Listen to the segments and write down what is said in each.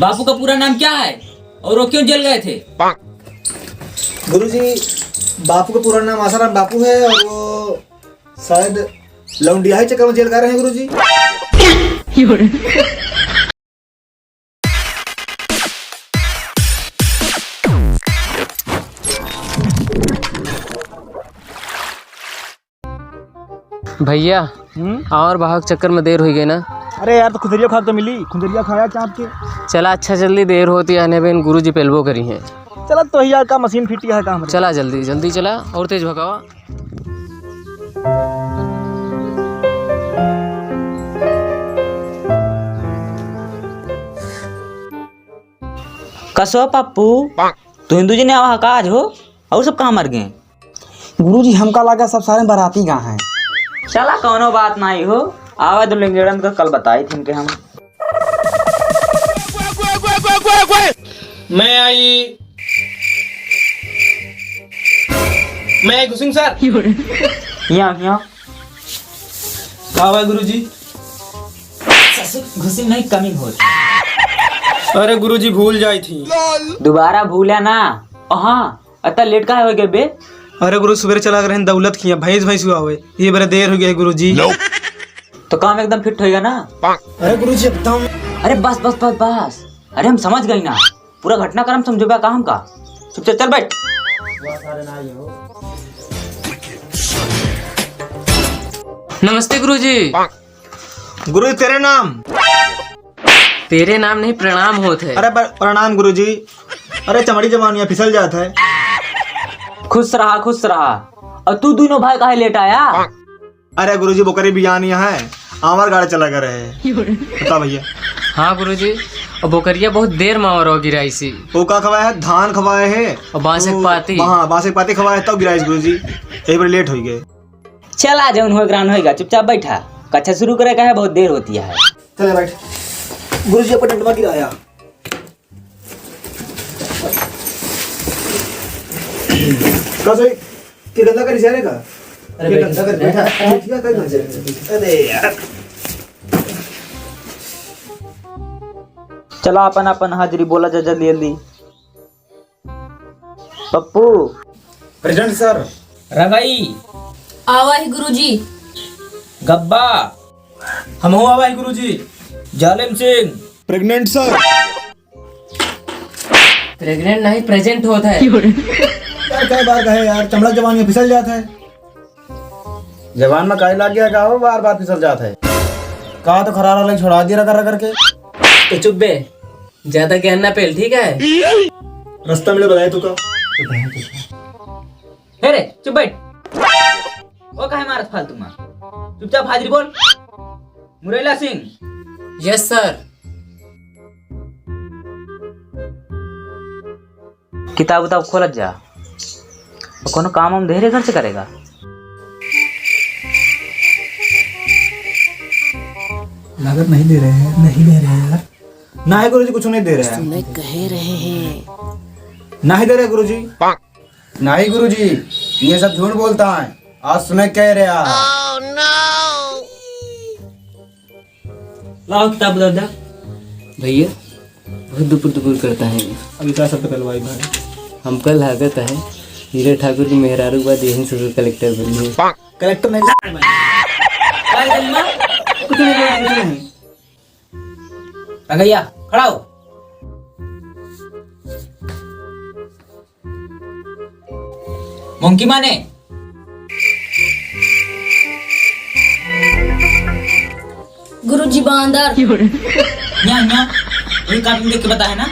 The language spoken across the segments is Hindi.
बापू का पूरा नाम क्या है और वो क्यों जेल गए थे? गुरुजी, बापू का पूरा नाम आसाराम बापू है और वो शायद लौंडिया चक्कर में जेल गए रहे हैं गुरुजी। भैया और भाग चक्कर में देर हो गई ना। अरे यार, तो खुदरिया खा तो मिली, खुदरिया खाया चाप के। चला अच्छा जल्दी, देर होती है आने में, गुरुजी पेलबो करी हैं। चला तो यार का मशीन फिटिया है काम। चला जल्दी जल्दी चला और तेज भगावा। कसो पप्पू, तो हिंदू जी ने आवा का आज हो और सब कहाँ मर गए? गुरुजी, हमका लगा सब सारे बाराती कहाँ हैं। चला कौनो बात नहीं हो, आवा तो लिंगेड़न का कल बताई थी कि हम। मैं आई घुसिंग सर। यहाँ आवा गुरुजी। घुसी नहीं कमी हो। अरे गुरुजी भूल जाई थी। दोबारा भूला ना। हाँ, अतः लेट का हो गए बे? अरे गुरु सवेरे चला गए दौलत किया भैंस हुआ हुए, ये बड़ा देर हो गया गुरुजी। तो काम एकदम फिट होएगा ना? अरे गुरुजी एकदम। अरे बस बस बस बस, अरे हम समझ गए ना, पूरा घटनाक्रम समझो बा काम का। चुपचाप चल बैठ। नमस्ते गुरुजी। गुरुजी तेरे नाम? तेरे नाम नहीं, प्रणाम होत है। अरे प्रणाम गुरुजी। अरे चमड़ी जमानिया फिसल जाता है। खुश रहा खुश रहा। और तू दोनों भाई काहे लेट आया? अरे गुरुजी बोकरी बियानिया है, आमर गाड़ी चला कर रहे बता भैया। हाँ गुरुजी, और बोकरिया बहुत देर में और गिराई सी। वो का खवाया है, धान खवाए है और बांसक पाती। हाँ, बांसक पाती खवाए तब गिराई गुरुजी, यही पर लेट हो गए। चल आ जाऊन ग्रान होएगा, चुपचाप बैठा। कक्षा शुरू करे का है, बहुत देर होती है। चल बैठ। गुरुजी अपन डंडवा गिराया। कैसे कि गंदा कर इशारे का? अरे गंदा कर बैठा। अरे यार, चला अपन अपन हाजिरी बोला जा जल्दी जल्दी। पप्पू। Present sir. रंगाई। आवा है गुरुजी। गब्बा। हम हो आवा गुरुजी। Zalim Singh. Pregnant sir. Pregnant नहीं, प्रेजेंट होता है। यार कई बार कहे यार, चमड़ा जवान में फिसल जाता है। जवान में काहे लग गया का हो, बार बार फिसल जाता है। कहा तो खरारा लग छोड़ा दिया कर करके। तो चुप बे, ज्यादा ज्ञान ना पेल, ठीक है? रास्ता मिले बताए तू का। हे रे चुप बैठ। वो काहे मारत फालतू में? चुपचाप हाजिरी बोल। मुरैला सिंह। Yes sir. किताब उताब खोलत जा। और कोनो काम हम धीरे घर से करेगा। लागत नहीं दे रहे हैं, नहीं दे रहे हैं यार। ना है गुरुजी, कुछ नहीं दे रहे हैं। नहीं कह रहे हैं। ना ही दे रहे गुरुजी। नहीं गुरुजी, ये सब झूठ बोलता है। आज सुने कह रहे हैं। लाओ किताब उधर जा। भैया बहुत दुपुर दुपुर करता है। अभी क्या सब कलवाई भाई। हम कल हागत है हीरे ठाकुर की मेहरारू बाद यही ससुर कलेक्टर बनिए। कलेक्टर नहीं कुछ नहीं। रंगैया खड़ा हो। मोंकी माने। गुरुजी बांदर। यहाँ वही कार्टून देख के बताया ना?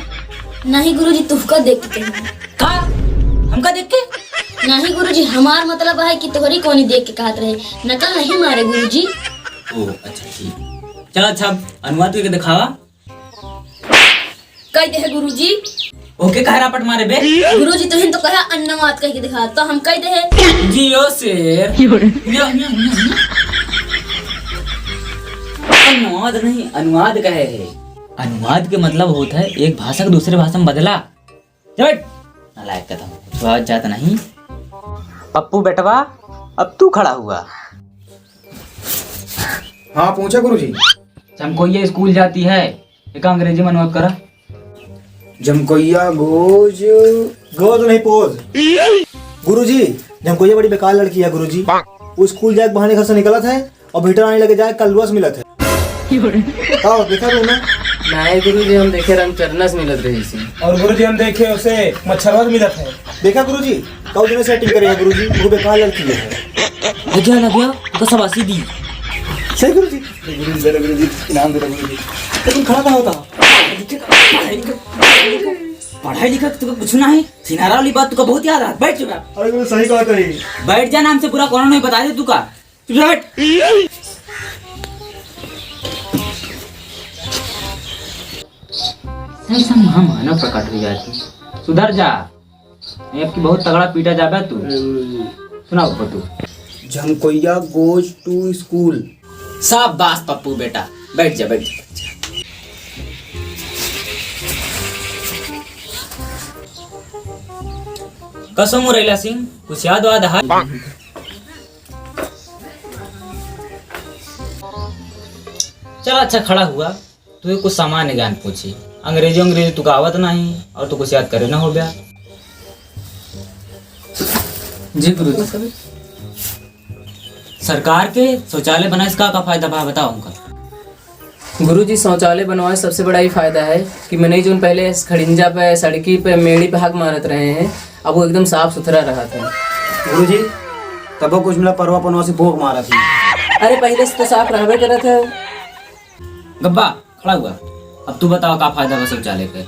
नहीं गुरुजी, तुहका देख के कही। का हमका देख के? नहीं गुरुजी, हमार मतलब है कि तोहरी कोनी देख के कहत रहे, नकल नहीं मारे गुरुजी। ओ अच्छा ठीक। चलो अच्छा अनुवाद करके दिखावा। कह दे है गुरुजी। ओके कह रहा पट मारे बे। गुरुजी तुहिन तो कहा अन्नवाद कह के दिखा, तो हम कह दे है। जियो शेर। अनुवाद नहीं, अनुवाद कहे है। अनुवाद के मतलब होता है एक भाषा को दूसरे भाषा में बदला। नालायक कदम, कुछ बात जाता नहीं। पप्पू बेटवा, अब तू खड़ा हुआ। हाँ पूछा गुरुजी। हमको ये स्कूल जाती है, एक अंग्रेजी में अनुवाद करा। जमकोइया गोज गोज नहीं पोज। गुरुजी जमकोइया बड़ी बेकार लड़की है गुरुजी। वो स्कूल जाके बहाने घर से निकलत है और भीतर आने लगे जाए कल रुआ मिलत है। आओ देखा तू ना। नहीं गुरुजी हम देखे रामचरणस मिलत रही सी। और गुरुजी हम देखे उसे मच्छरवा मिलत है। देखा गुरुजी कल दिन सेटिंग करेगा गुरुजी। वो बेकार लड़की है। लग गया तो सब आसी दी। सही गुरुजी। गुरुजी दे गुरुजी इनाम दे गुरुजी। तुम खड़ा कहाँ होता? पढ़ाई लिखा तुका कुछ ना है। सिनारा वाली बात तुका बहुत याद है। बैठ चुका। अरे गुरु सही कहा कही। बैठ जा नाम से पूरा कौन नहीं बता दे तुका। बैठ। ऐसा महामानव प्रकट हो जाती। सुधर जा। नहीं अब की बहुत तगड़ा पीटा जाबे तू। सुनाओ तू। जमकोइया गोज टू स्कूल। शाबाश पप्पू बेटा। बैठ जा बैठ जा। कसम मुरैला सिंह कुछ याद वाद है? चल अच्छा खड़ा हुआ। तुझे कुछ सामान्य ज्ञान पूछी। अंग्रेजी तू गावत नहीं और तू कुछ याद करे ना हो गया। जी गुरुजी। सरकार के शौचालय बनाए इसका का फायदा बा बताओ हमका। गुरुजी शौचालय बनवाए सबसे बड़ा ही फायदा है कि मैंने जो पहले खड़िंजा पे सड़की पे मेड़ी पे हक मारत रहे हैं अब वो एकदम साफ सुथरा रहा था। गुरुजी तब वो कुछ मिला परवा पनवा से भोग मारा थी। अरे पहले से तो साफ रहबे करा था। गब्बा खड़ा हुआ। अब तू बताओ का फायदा बा शौचालय के।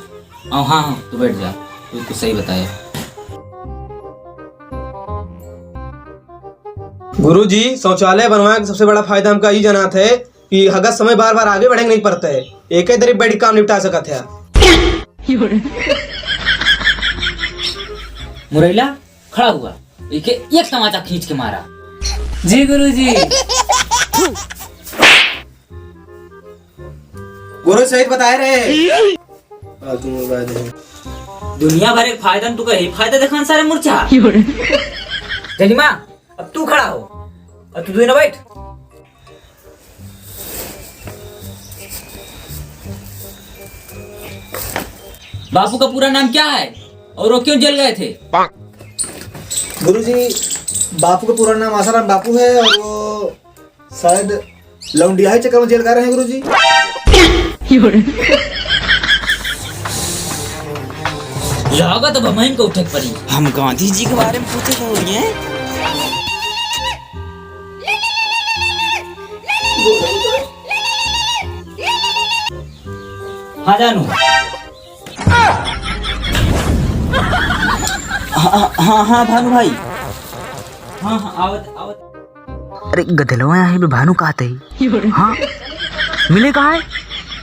हाँ हाँ तू बैठ जा। तू कुछ सही बताया। गुरुजी शौचालय बनवाने का सबसे बड़ा फायदा हमका ये जाना है कि हगत समय बार बार आगे बढ़ेंगे नहीं पड़ता है। एक ही दरी बैठ काम निपटा सकत है। मुरैला खड़ा हुआ। एक तमाचा खींच के मारा। जी गुरुजी। गुरु सही बताए रहे। दुनिया भर एक फायदा तू कही फायदा दिखान सारे मूर्छा। जलीमा अब तू खड़ा हो। अब तू ना बैठ। बापू का पूरा नाम क्या है और वो क्यों जेल गए थे? गुरुजी बापू का पूरा नाम आसाराम बापू है और वो शायद लौंडिया चक्कर में जेल गए हैं गुरुजी। लागत अब हम को उठक पड़ी। हम गांधी जी के बारे में पूछे हो रही हैं। हाँ जानू। हाँ भानु भाई। हाँ आवत आवत। अरे गधलवा यहाँ पे भानु कहा थे? हाँ मिले कहा है?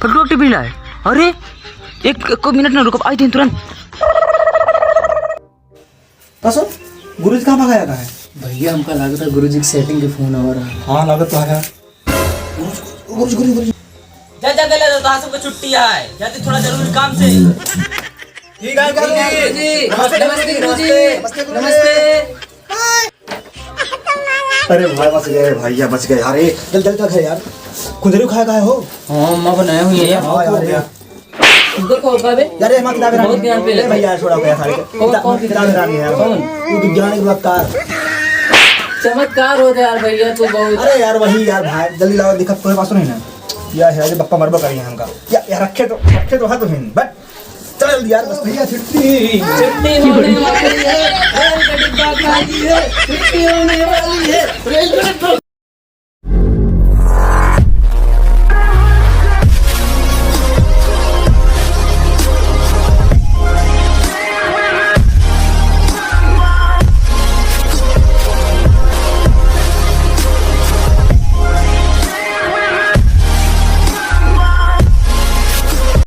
पकड़ो टिपी लाए। अरे एक मिनट ना रुको आई थी तुरंत। कसम गुरुजी कहाँ भगाया कहाँ है? भैया हमका लगा था गुरुजी की सेटिंग के फोन आ रहा है। हाँ लागत तो है। गुरुजी गुरुजी गुरुजी जा जा गले तो तासु को छुट्टी है। जाते थोड़ा जरूरी काम से। ठीक है गुरुजी। नमस्ते नमस्ते गुरुजी। नमस्ते। अरे भाई बच गए भैया बच गए। अरे जल्दी जल्दी तक है यार। कुंदरू खाया कहा हो? हाँ अम्मा बनाया हुई है यार। हाँ यार देखो बाबे। यार ये मां किताबें बहुत ज्ञान पे लगे। भैया छोड़ा गया सारे। कौन किताबें रानी है यार। कौन? तू विज्ञान के बलत्कार। चमत्कार हो यार भैया तू बहुत। अरे यार वही यार भाई जल्दी लाओ दिखत कोई पास नहीं ना। यार है बप्पा मरबो करी हमका। यार रखे तो हाथ तो हिन बट चल जल्दी यार बस भैया छुट्टी छुट्टी होने वाली है। रेल का डिब्बा खाली है। छुट्टी होने वाली है। रेल